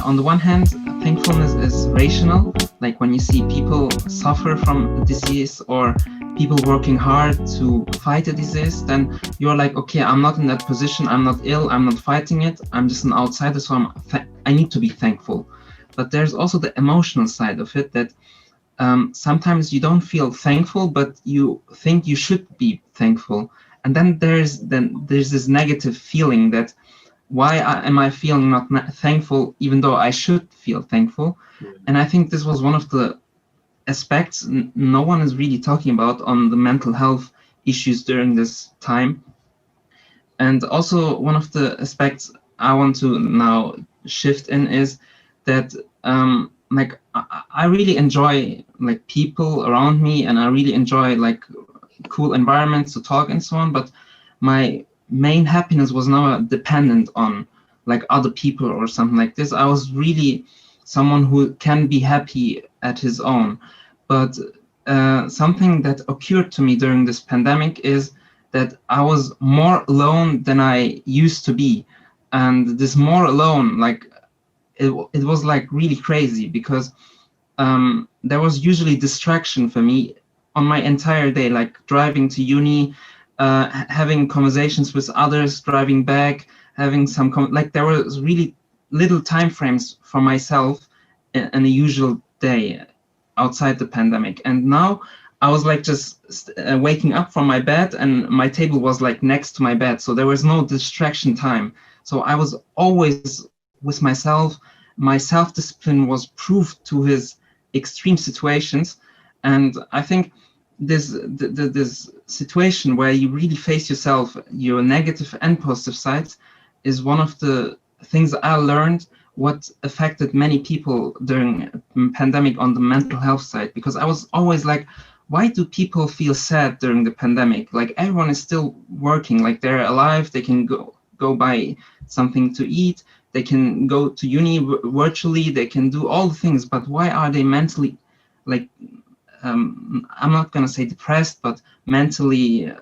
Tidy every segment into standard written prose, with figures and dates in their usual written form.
On the one hand, thankfulness is rational. Like when you see people suffer from a disease or people working hard to fight a disease, then you're like, okay, I'm not in that position. I'm not ill. I'm not fighting it. I'm just an outsider. So I need to be thankful. But there's also the emotional side of it that sometimes you don't feel thankful, but you think you should be thankful. And then there's this negative feeling that why am I feeling not thankful, even though I should feel thankful? And I think this was one of the aspects no one is really talking about on the mental health issues during this time. And also one of the aspects I want to now shift in is that like I really enjoy like people around me, and I really enjoy like cool environments to talk and so on, but my main happiness was never dependent on like other people or something like this. I was really someone who can be happy at his own. But something that occurred to me during this pandemic is that I was more alone than I used to be. And this more alone, like it was like really crazy, because there was usually distraction for me on my entire day, like driving to uni, having conversations with others, driving back, having some like there was really little time frames for myself in a usual day outside the pandemic. And now I was like just waking up from my bed, and my table was like next to my bed, so there was no distraction time. So I was always with myself. My self-discipline was proved to his extreme situations. And I think this situation where you really face yourself, your negative and positive sides, is one of the things I learned what affected many people during pandemic on the mental health side. Because I was always like, why do people feel sad during the pandemic? Like everyone is still working, like they're alive, they can go buy something to eat, they can go to uni virtually, they can do all the things, but why are they mentally, like, I'm not going to say depressed, but mentally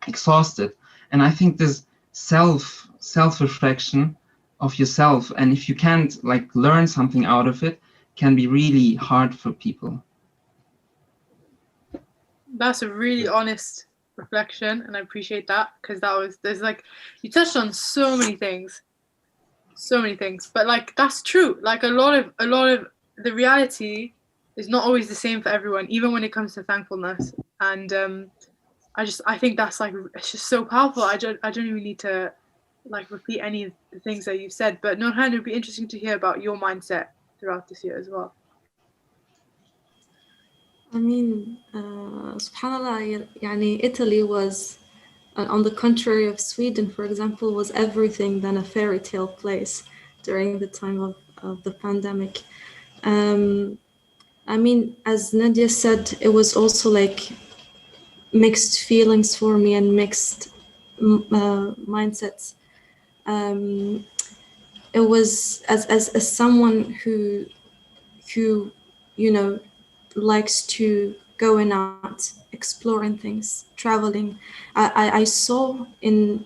exhausted? And I think this self-reflection of yourself, and if you can't like learn something out of it, can be really hard for people. That's a really honest reflection, and I appreciate that, because there's like, you touched on so many things, but like that's true. Like a lot of the reality is not always the same for everyone, even when it comes to thankfulness. And I think that's like, it's just so powerful. I don't even need to like repeat any of the things that you said, but Nurhan, it would be interesting to hear about your mindset throughout this year as well. I mean, subhanallah, yani Italy was, on the contrary of Sweden, for example, was everything than a fairy tale place during the time of the pandemic. I mean, as Nadia said, it was also like mixed feelings for me and mixed mindsets. It was as someone who you know likes to going out, exploring things, traveling. I saw in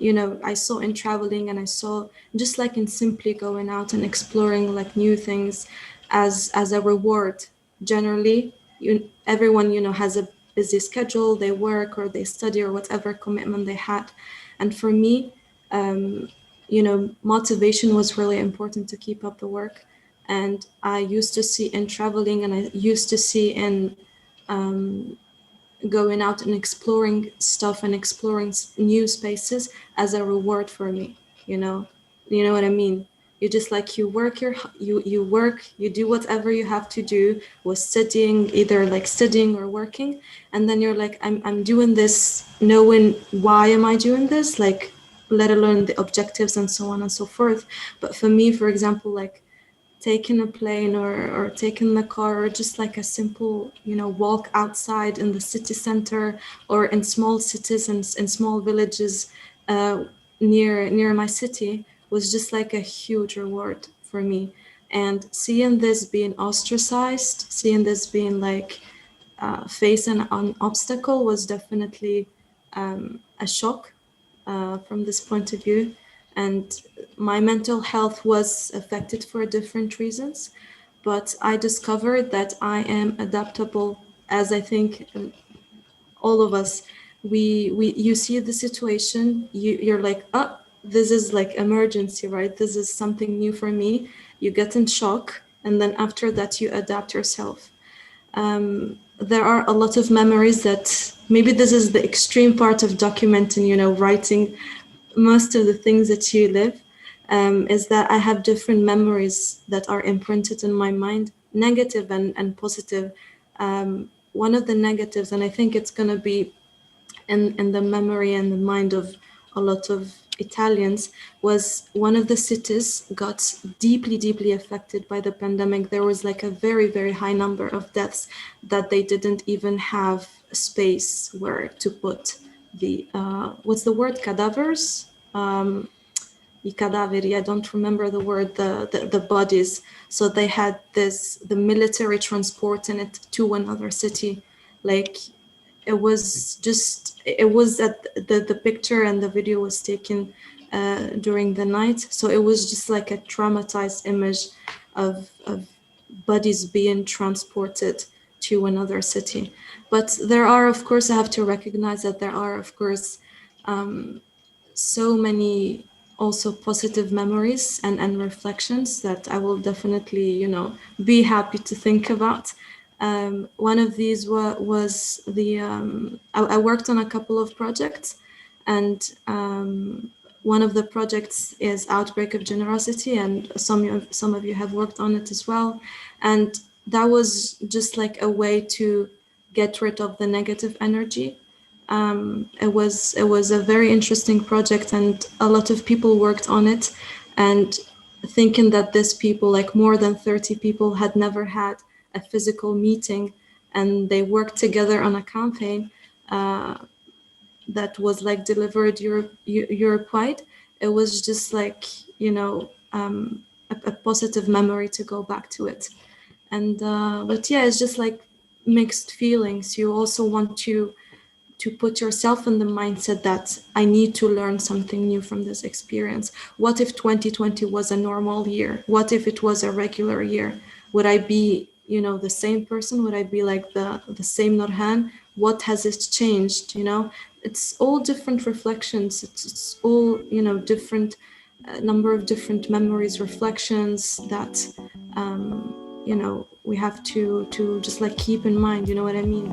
traveling, and I saw just like in simply going out and exploring like new things as a reward. Generally, everyone has a busy schedule, they work or they study or whatever commitment they had. And for me, motivation was really important to keep up the work. And I used to see in traveling, and I used to see in going out and exploring stuff and exploring new spaces as a reward for me. You know what I mean? You just like, you work, you do whatever you have to do with studying, either like studying or working. And then you're like, I'm doing this knowing why am I doing this? Like, let alone the objectives and so on and so forth. But for me, for example, like taking a plane or taking the car, or just like a simple, walk outside in the city center or in small cities and in small villages near my city, was just like a huge reward for me. And seeing this being ostracized, seeing this being like facing an obstacle was definitely a shock from this point of view. And my mental health was affected for different reasons, but I discovered that I am adaptable, as I think all of us. We you see the situation, you're like, oh, this is like emergency, right? This is something new for me. You get in shock, and then after that you adapt yourself. There are a lot of memories that maybe this is the extreme part of documenting, writing most of the things that you live, is that I have different memories that are imprinted in my mind, negative and positive. One of the negatives, and I think it's going to be in the memory and the mind of a lot of Italians, was one of the cities got deeply, deeply affected by the pandemic. There was like a very, very high number of deaths that they didn't even have a space where to put the, what's the word, cadavers? I cadaveri, I don't remember the word, the bodies. So they had the military transporting it to another city. Like, it was at the picture and the video was taken during the night, so it was just like a traumatized image of bodies being transported to another city. But there are, of course, I have to recognize that there are, of course, so many also positive memories and reflections that I will definitely, be happy to think about. One of these was I worked on a couple of projects, and one of the projects is Outbreak of Generosity, and some of you have worked on it as well. And that was just like a way to get rid of the negative energy. It was a very interesting project, and a lot of people worked on it, and thinking that these people, like more than 30 people, had never had a physical meeting, and they worked together on a campaign that was like delivered Europe-wide. It was just like, a positive memory to go back to it. And but yeah, it's just like mixed feelings. You also want to put yourself in the mindset that I need to learn something new from this experience. What if 2020 was a normal year? What if it was a regular year? Would I be, the same person? Would I be like the same Nurhan? What has it changed? It's all different reflections. It's all, different number of different memories, reflections that, we have to just like keep in mind. You know what I mean?